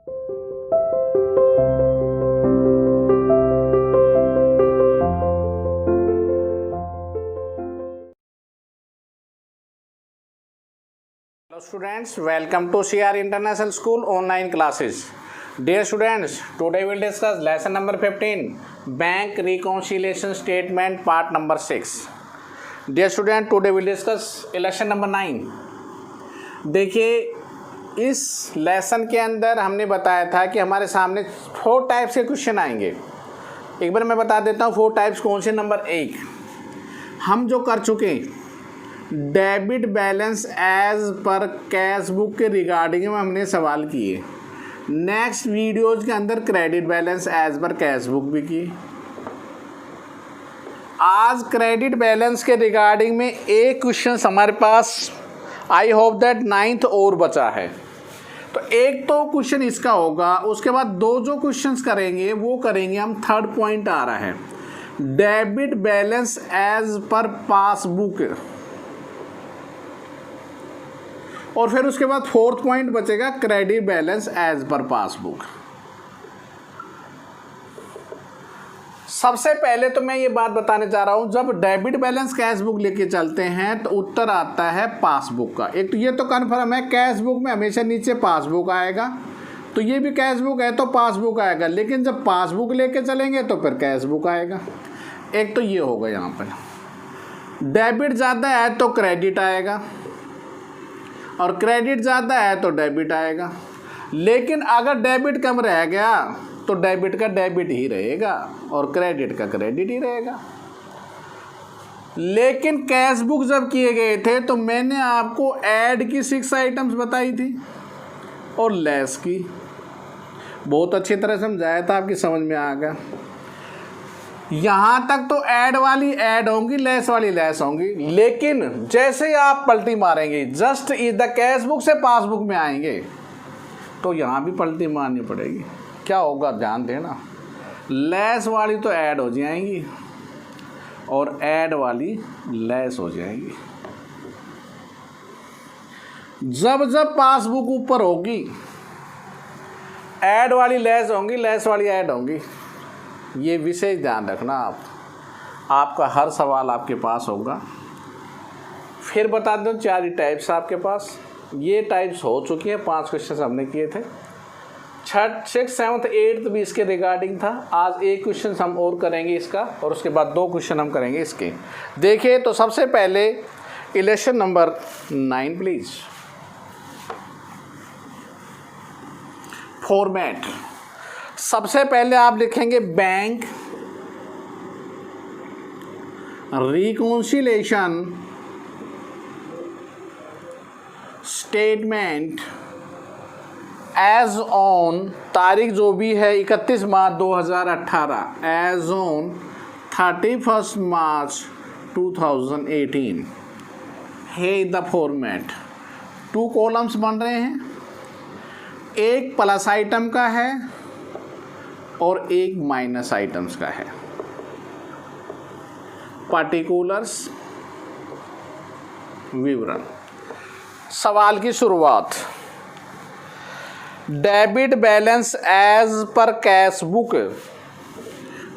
Hello students, welcome to CR International School online classes. Dear students, today we will discuss lesson number 15, Bank Reconciliation Statement part number 6. Dear student, today we will discuss lesson number 9. देखिए, इस lesson के अंदर हमने बताया था कि हमारे सामने 4 टाइप्स के क्वेश्चन आएंगे. एक बार मैं बता देता हूँ 4 टाइप्स कौन से. नंबर 1 हम जो कर चुके debit balance as per cash book के रिगार्डिंग में हमने सवाल किए. नेक्स्ट वीडियोज़ के अंदर credit balance as per cash book भी किए. आज क्रेडिट बैलेंस के रिगार्डिंग में एक क्वेश्चन हमारे पास आई होप दैट 9th और बचा है. तो एक तो क्वेश्चन इसका होगा, उसके बाद 2 जो क्वेश्चंस करेंगे वो करेंगे हम. 3rd पॉइंट आ रहा है debit balance as per passbook, और फिर उसके बाद 4th पॉइंट बचेगा credit balance as per passbook. सबसे पहले तो मैं ये बात बताने जा रहा हूँ, जब डेबिट बैलेंस कैश बुक लेके चलते हैं तो उत्तर आता है पासबुक का. एक तो ये तो कन्फर्म है कैश बुक में हमेशा नीचे पासबुक आएगा, तो ये भी कैश बुक है तो पासबुक आएगा. लेकिन जब पासबुक लेके चलेंगे तो फिर कैश बुक आएगा. एक तो ये होगा. यहाँ पर डेबिट ज़्यादा है तो क्रेडिट आएगा, और क्रेडिट ज़्यादा है तो डेबिट आएगा. लेकिन अगर डेबिट कम रह गया तो डेबिट का डेबिट ही रहेगा और क्रेडिट का क्रेडिट ही रहेगा. लेकिन कैश बुक जब किए गए थे तो मैंने आपको ऐड की 6 आइटम्स बताई थी और लेस की. बहुत अच्छी तरह समझाया था, आपकी समझ में आ गया. यहाँ तक तो ऐड वाली ऐड होंगी, लेस वाली लेस होंगी. लेकिन जैसे ही आप पलटी मारेंगे, just is the cash book से पासबुक में आएंगे, तो यहाँ भी पलटी मारनी पड़ेगी. क्या होगा ध्यान देना, लेस वाली तो ऐड हो जाएंगी और ऐड वाली लेस हो जाएंगी. जब जब पासबुक ऊपर होगी ऐड वाली लेस होंगी, लेस वाली ऐड होंगी. ये विशेष ध्यान रखना आप. आपका हर सवाल आपके पास होगा. फिर बता दूं 4 टाइप्स आपके पास. ये टाइप्स हो चुकी हैं, 5 क्वेश्चन हमने किए थे. 6th 7th 8th भी इसके रिगार्डिंग था. आज एक क्वेश्चन हम और करेंगे इसका, और उसके बाद 2 क्वेश्चन हम करेंगे इसके. देखिए, तो सबसे पहले इलेक्शन नंबर 9 प्लीज. फॉर्मेट. सबसे पहले आप लिखेंगे bank reconciliation statement as on, तारीख जो भी है 31 मार्च 2018, एज ऑन 31 मार्च 2018 है द फॉर्मेट. 2 कॉलम्स बन रहे हैं, एक प्लस आइटम का है और एक माइनस आइटम्स का है. पार्टिकुलर्स, विवरण. सवाल की शुरुआत. Debit balance as per cash book,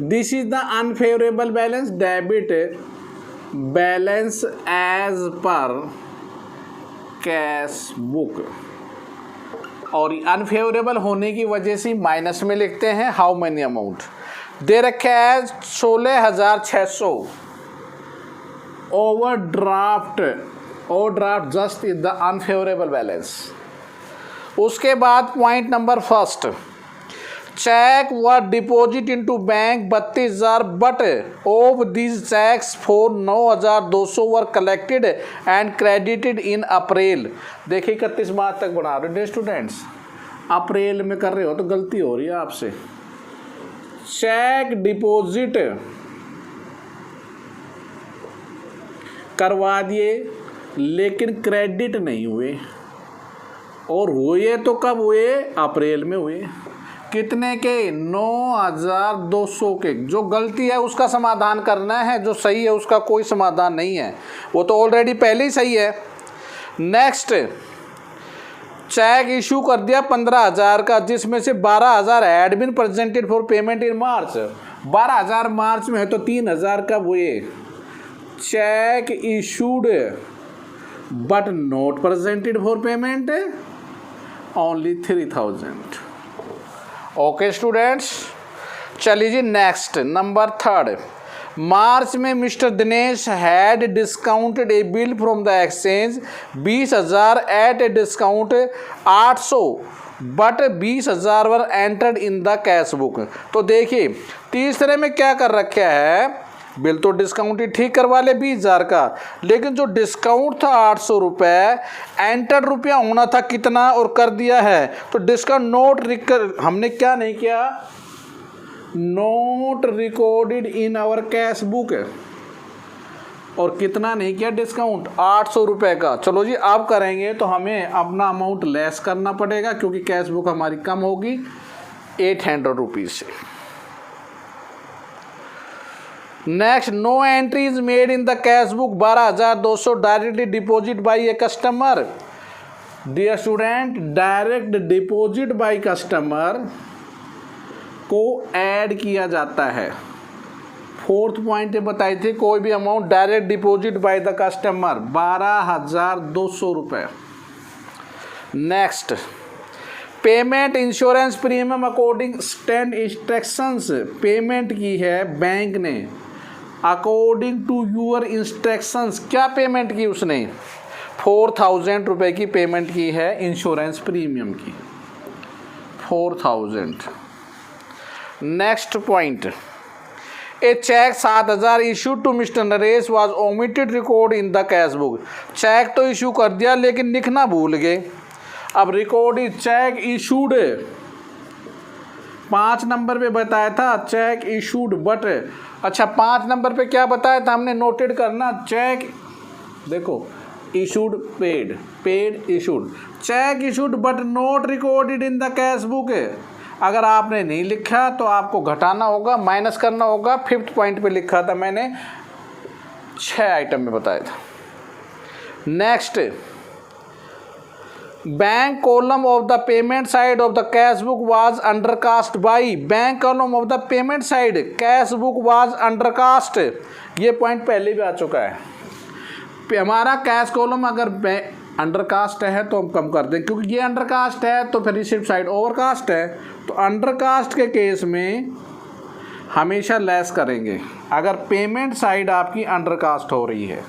this is the unfavourable balance. Debit balance as per cash book, और अनफेवरेबल होने की वजह से माइनस में लिखते हैं. हाउ मैनी अमाउंट दे रखे है 16,600. Overdraft just is the unfavourable balance. उसके बाद point number 1, cheque were deposit into bank 32,000, but of this cheques for 9,200 were collected and credited in April. देखिए 31 मार्च तक बढ़ा रहे हो स्टूडेंट्स, अप्रैल में कर रहे हो तो गलती हो रही है आपसे. चेक डिपॉजिट करवा दिए लेकिन क्रेडिट नहीं हुए, और हुए तो कब हुए? अप्रैल में हुए. कितने के? 9,200 के. जो गलती है उसका समाधान करना है, जो सही है उसका कोई समाधान नहीं है, वो तो ऑलरेडी पहले ही सही है. नेक्स्ट, चेक इशू कर दिया 15,000 का, जिसमें से 12,000 had been presented for payment in March. 12,000 March में है, तो 3,000 का वो ये cheque issued but not presented for payment only 3,000। Okay students, चलिए जी नेक्स्ट नंबर 3। मार्च में mister Dinesh had discounted a bill from the exchange 20,000 at a discount 800 but 20,000 were entered in the cash book. तो देखिए तीसरे में क्या कर रखा है, बिल तो डिस्काउंटेड ठीक करवा ले 20,000 का, लेकिन जो डिस्काउंट था 800 रुपये, एंटर्ड रुपया होना था कितना और कर दिया है। तो डिस्काउंट नोट हमने क्या नहीं किया, not recorded in our cash book, और कितना नहीं किया डिस्काउंट 800 रुपये का। चलो जी अब करेंगे तो हमें अपना अमाउंट लेस करना पड़ेगा, क्योंकि कैश बुक हमारी कम होगी 800 रुपीज़ से। Next, no entries made in the cash book 12,200 directly deposit by a customer. Dear student, direct deposit by customer को ऐड किया जाता है। 4th पॉइंट बताई थी, कोई भी amount direct deposit by the customer 12,200 रुपये। नेक्स्ट, payment insurance premium according stand instructions, payment की है बैंक ने अकॉर्डिंग टू यूर इंस्ट्रक्शंस। क्या पेमेंट की उसने, 4,000 रुपये की पेमेंट की है इंश्योरेंस प्रीमियम की, 4,000। Next point, a cheque 7,000 issue to mister Naresh was omitted record in the cash book. Cheque तो इशू कर दिया लेकिन लिखना भूल गए। अब record is cheque issued, 5 number पे बताया था चेक इशूड बट, अच्छा 5 नंबर पे क्या बताया था हमने, नोटेड करना, चेक देखो issued paid, paid issued, check issued but not recorded in the cash book. अगर आपने नहीं लिखा तो आपको घटाना होगा, माइनस करना होगा। 5th पॉइंट पे लिखा था मैंने, 6 आइटम में बताया था। Next, bank column of the payment side of the cash book was undercast by, bank column of the payment side cash book was undercast. ये पॉइंट पहले भी आ चुका है। हमारा कैश कॉलम अगर अंडरकास्ट है तो हम कम कर दें, क्योंकि ये अंडरकास्ट है तो फिर रिसिप्ट साइड ओवरकास्ट है, तो अंडरकास्ट के केस में हमेशा लेस करेंगे। अगर पेमेंट साइड आपकी अंडरकास्ट हो रही है,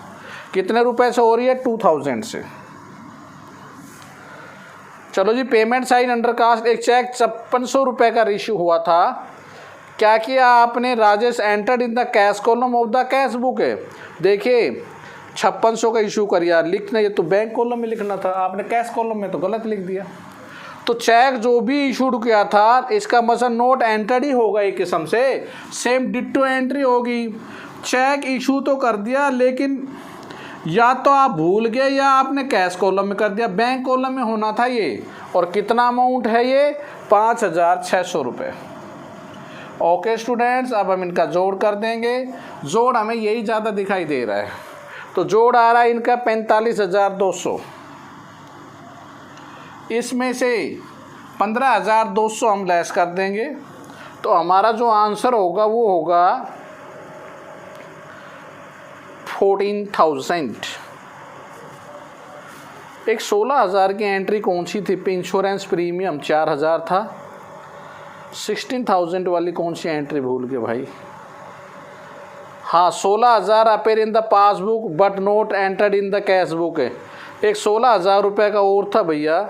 कितने रुपए से हो रही है, 2,000 से। चलो जी, पेमेंट साइड अंडरकास्ट, एक चेक 5600 रुपये का इशू हुआ था। क्या किया आपने, Rajesh entered in the cash column of the cash book है। देखिए 5600 का इशू कर यार, लिखना ये तो बैंक कॉलम में लिखना था, आपने कैश कॉलम में तो गलत लिख दिया। तो चेक जो भी इशूड किया था, इसका मतलब नोट एंटर्ड ही होगा एक किस्म से, सेम डिट्टो एंट्री होगी। चेक इशू तो कर दिया लेकिन या तो आप भूल गए या आपने कैश कॉलम में कर दिया, बैंक कॉलम में होना था ये। और कितना अमाउंट है ये, 5,600 रुपये। ओके स्टूडेंट्स, अब हम इनका जोड़ कर देंगे। जोड़ हमें यही ज़्यादा दिखाई दे रहा है, तो जोड़ आ रहा है इनका 45,200। इसमें से 15,200 हम लेस कर देंगे, तो हमारा जो आंसर होगा वो होगा 14,000। एक 16,000 की एंट्री कौन सी थी, इंश्योरेंस प्रीमियम 4,000 था। 16,000 वाली कौन सी एंट्री भूल गए भाई, हाँ 16,000 appear in the passbook but note entered in the cash book है। एक 16,000 रुपये का और था भैया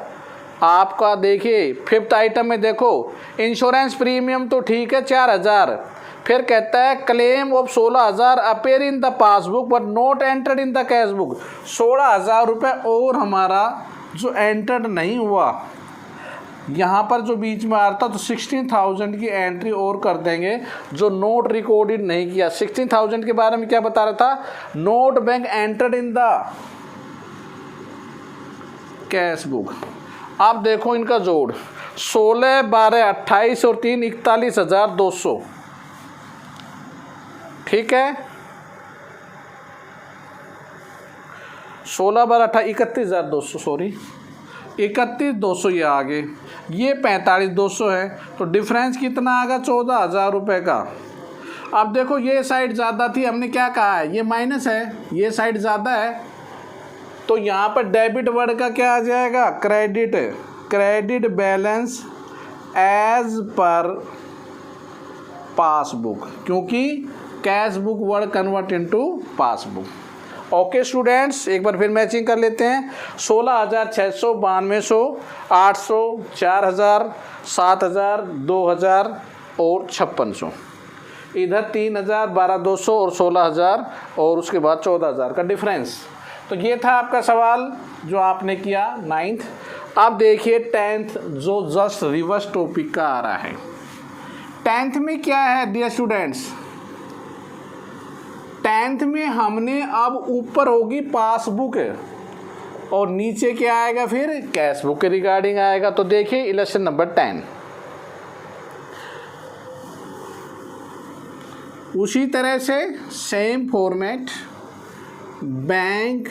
आपका। देखिए 5th आइटम में देखो, इंश्योरेंस प्रीमियम तो ठीक है 4,000, फिर कहता है claim of 16,000 appear in the passbook but note entered in the cash book. 16,000 रुपये और हमारा जो एंटर्ड नहीं हुआ, यहाँ पर जो बीच में आ रहा था, तो 16,000 की एंट्री और कर देंगे जो नोट रिकॉर्डेड नहीं किया। 16,000 के बारे में क्या बता रहा था, note bank entered in the cash book. अब देखो इनका जोड़, 16, 12, 28 और 3 41,200, ठीक है। 16, 12, 28 31,200, सॉरी 31,200 ये आगे, ये 45,200 है, तो डिफरेंस कितना आएगा 14,000 रुपये का। अब देखो ये साइड ज़्यादा थी, हमने क्या कहा है, ये माइनस है, ये साइड ज़्यादा है, तो यहाँ पर डेबिट वर्ड का क्या आ जाएगा, credit, credit balance as per passbook, क्योंकि cash book word convert into passbook. Okay students, एक बार फिर मैचिंग कर लेते हैं। 16,600, 9200, 800, 4,000, 7,000, 2,000 और 5600। इधर 3,000, 12,200 और 16,000 और उसके बाद 14,000 का डिफरेंस। तो ये था आपका सवाल जो आपने किया 9th। अब देखिए 10th जो जस्ट रिवर्स टॉपिक का आ रहा है। 10th में क्या है डियर स्टूडेंट्स, 10th में हमने अब ऊपर होगी पासबुक और नीचे क्या आएगा फिर कैश बुक के रिगार्डिंग आएगा। तो देखिए इलेक्शन नंबर 10, उसी तरह से same format, bank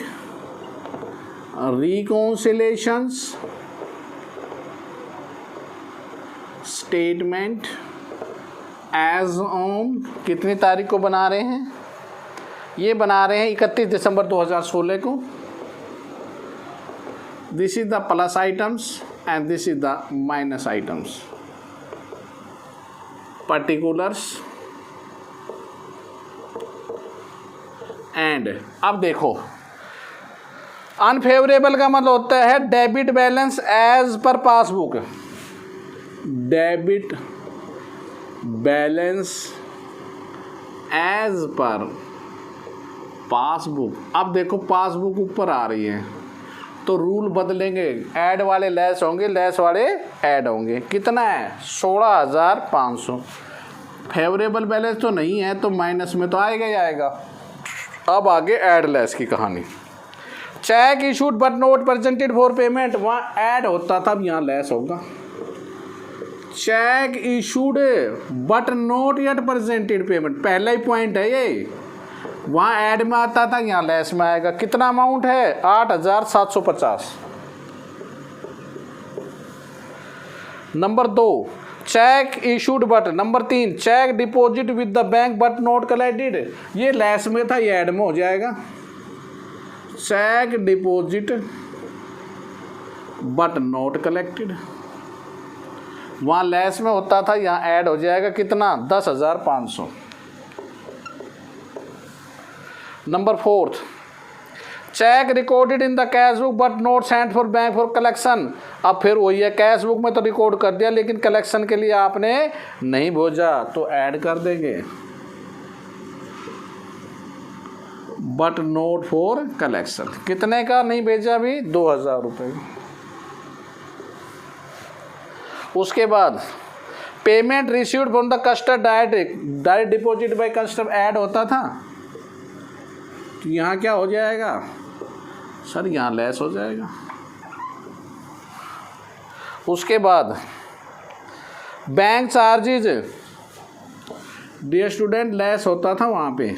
reconciliations statement as on कितनी तारीख को बना रहे हैं, ये बना रहे हैं 31 दिसंबर 2016 को। This is the plus items and this is the minus items, particulars end. अब देखो अनफेवरेबल का मतलब होता है debit balance as per passbook, debit balance as per passbook. अब देखो पासबुक ऊपर आ रही है तो रूल बदलेंगे, ऐड वाले लेस होंगे, लेस वाले ऐड होंगे। कितना है 16,500। फेवरेबल बैलेंस तो नहीं है तो माइनस में तो आएगा ही आएगा। अब आगे ऐड लेस की कहानी। Check issued but note presented for payment, वहाँ ऐड होता था, अब यहाँ लेस होगा। Check issued but note yet presented payment, पहला ही पॉइंट है ये, वहाँ ऐड में आता था, यहाँ लेस में आएगा। कितना अमाउंट है 8,750। Number 2 cheque issued but, number 3 cheque deposit with the bank but not collected, ये लेस में था, ये ऐड में हो जाएगा। Cheque deposit but not collected, वहाँ लेस में होता था, यहाँ ऐड हो जाएगा। कितना 10,500। Number 4 cheque recorded in the cash book but not sent for bank for collection, अब फिर वही है, कैश बुक में तो रिकॉर्ड कर दिया लेकिन कलेक्शन के लिए आपने नहीं भेजा तो ऐड कर देंगे, बट नोट फॉर कलेक्शन। कितने का नहीं भेजा अभी 2,000 रुपये। उसके बाद payment received from the customer direct deposit by customer add होता था, तो यहाँ क्या हो जाएगा सर, यहाँ लेस हो जाएगा। उसके बाद bank charges dear student less होता था वहाँ पे,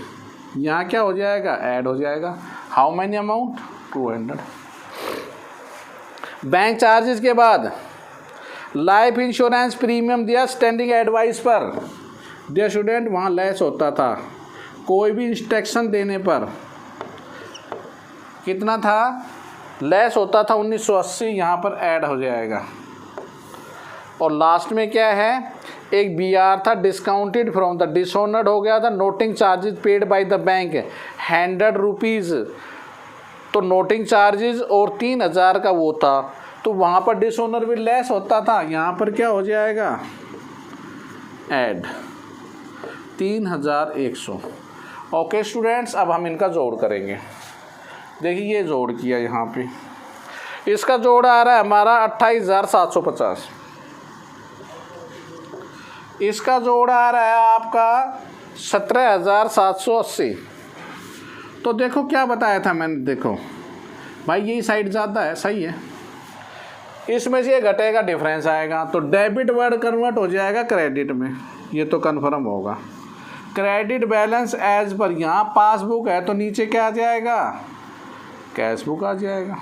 यहाँ क्या हो जाएगा ऐड हो जाएगा। How many amount 200। Bank charges के बाद लाइफ इंश्योरेंस प्रीमियम दिया स्टैंडिंग एडवाइस पर, डियर स्टूडेंट वहाँ लेस होता था, कोई भी इंस्ट्रक्शन देने पर कितना था लेस होता था 1980, यहाँ पर ऐड हो जाएगा। और लास्ट में क्या है एक BR था डिस्काउंटेड फ्रॉम द, डिसऑनर्ड हो गया था, noting charges paid by the bank 100 rupees, तो नोटिंग चार्जेस और 3,000 का वो था, तो वहाँ पर डिसऑनर भी लेस होता था, यहाँ पर क्या हो जाएगा ऐड 3,100। ओके स्टूडेंट्स, अब हम इनका जोड़ करेंगे। देखिए ये जोड़ किया, यहाँ पे इसका जोड़ आ रहा है हमारा 28,750, इसका जोड़ आ रहा है आपका 17,780। तो देखो क्या बताया था मैंने, देखो भाई यही साइड ज़्यादा है, सही है, इसमें से ये घटेगा डिफरेंस आएगा, तो डेबिट वर्ड कन्वर्ट हो जाएगा क्रेडिट में, ये तो कन्फर्म होगा। क्रेडिट बैलेंस एज पर, यहाँ पासबुक है तो नीचे क्या आ जाएगा कैश बुक आ जाएगा।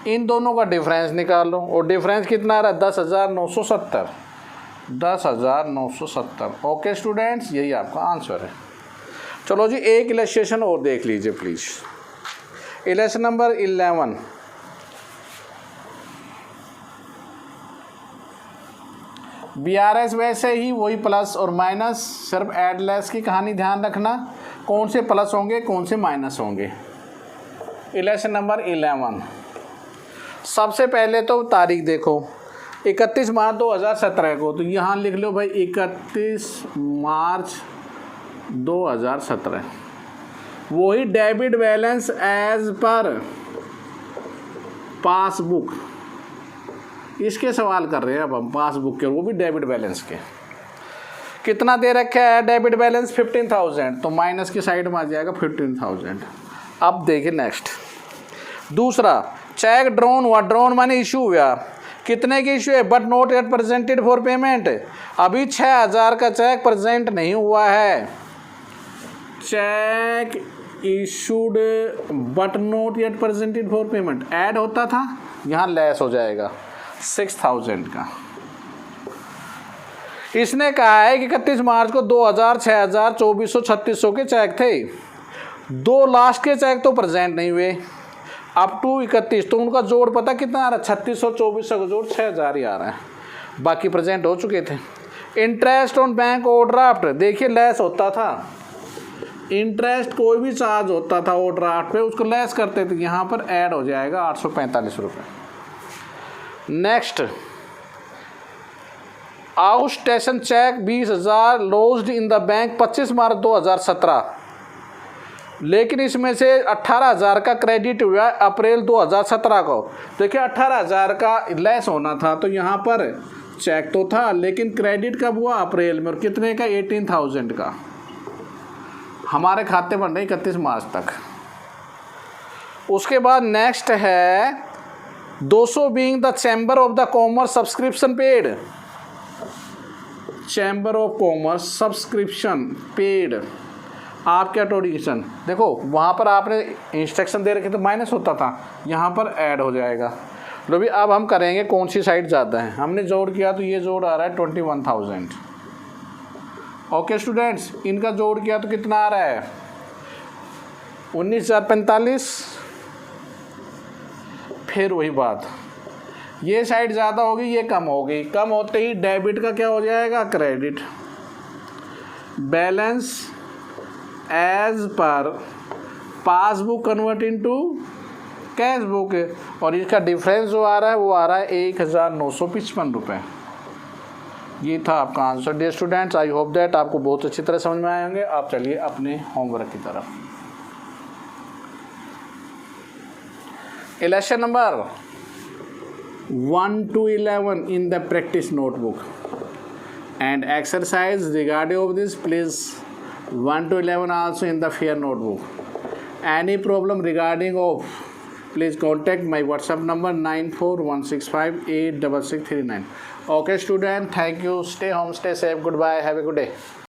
इन दोनों का डिफरेंस निकाल लो, और डिफरेंस कितना आ रहा है 10,970, 10,970। ओके स्टूडेंट्स, यही आपका आंसर है। चलो जी, एक इलस्ट्रेशन और देख लीजिए प्लीज़। Illustration number 11। BRS वैसे ही वही प्लस और माइनस, सिर्फ ऐड लेस की कहानी ध्यान रखना, कौन से प्लस होंगे कौन से माइनस होंगे। Illustration number 11। सबसे पहले तो तारीख देखो, 31 मार्च 2017 को, तो यहाँ लिख लो भाई 31 मार्च 2017। वही debit balance as per passbook, इसके सवाल कर रहे हैं अब हम, पासबुक के, वो भी डेबिट बैलेंस के। कितना दे रखा है डेबिट बैलेंस 15,000, तो माइनस की साइड में आ जाएगा 15,000। अब देखिए नेक्स्ट, दूसरा, चेक ड्रॉन हुआ, ड्रॉन माने इशू हुआ, कितने की इशू है, but not yet presented for payment. अभी 6,000 का चेक प्रेजेंट नहीं हुआ है। Check issued but not yet presented for payment, add होता था, यहाँ लेस हो जाएगा 6,000 का। इसने कहा है कि 31 मार्च को 2,000, 6,000, 2,400, 3,600 के चेक थे, 2 लास्ट के चेक तो प्रेजेंट नहीं हुए अप टू 31, तो उनका जोड़ पता कितना आ रहा है, 3,600, 2,400 का जोड़ 6,000 ही आ रहा है, बाकी प्रेजेंट हो चुके थे। इंटरेस्ट ऑन बैंक ओवरड्राफ्ट, देखिए लेस होता था, इंटरेस्ट कोई भी चार्ज होता था ओवरड्राफ्ट पे, उसको लेस करते थे, यहाँ पर ऐड हो जाएगा 845 रुपये। Next, outstation cheque 20,000 lodged in the bank 25 March 2017, लेकिन इसमें से 18,000 का क्रेडिट हुआ अप्रैल 2017 को। देखिए 18,000 का लेस होना था, तो यहाँ पर चेक तो था लेकिन क्रेडिट कब हुआ, अप्रैल में, और कितने का, 18,000 का हमारे खाते बन रहे 31 मार्च तक। उसके बाद नेक्स्ट है 200 being the chamber of the commerce subscription paid, chamber of commerce subscription paid, आपके ऑटोडिकेशन, देखो वहाँ पर आपने इंस्ट्रक्शन दे रखे तो माइनस होता था, यहाँ पर ऐड हो जाएगा। लो भी, अब हम करेंगे कौन सी साइड ज़्यादा है, हमने जोड़ किया तो ये जोड़ आ रहा है 21,000। ओके स्टूडेंट्स, इनका जोड़ किया तो कितना आ रहा है 19,045। फिर वही बात, ये साइड ज़्यादा होगी ये कम होगी, कम होते ही डेबिट का क्या हो जाएगा, credit. Balance as per passbook convert into cash book, और इसका डिफरेंस जो आ रहा है वो आ रहा है 1,955 रुपये। ये था आपका answer. Dear students, I hope that आपको बहुत अच्छी तरह समझ में आए होंगे। आप चलिए अपने होमवर्क की तरफ। Election number 1 to 11 in the practice notebook, and exercise regarding of this please 1 to 11 also in the fair notebook. Any problem regarding of, please contact my WhatsApp number 9416586639. Okay student, thank you. Stay home, stay safe. Goodbye. Have a good day.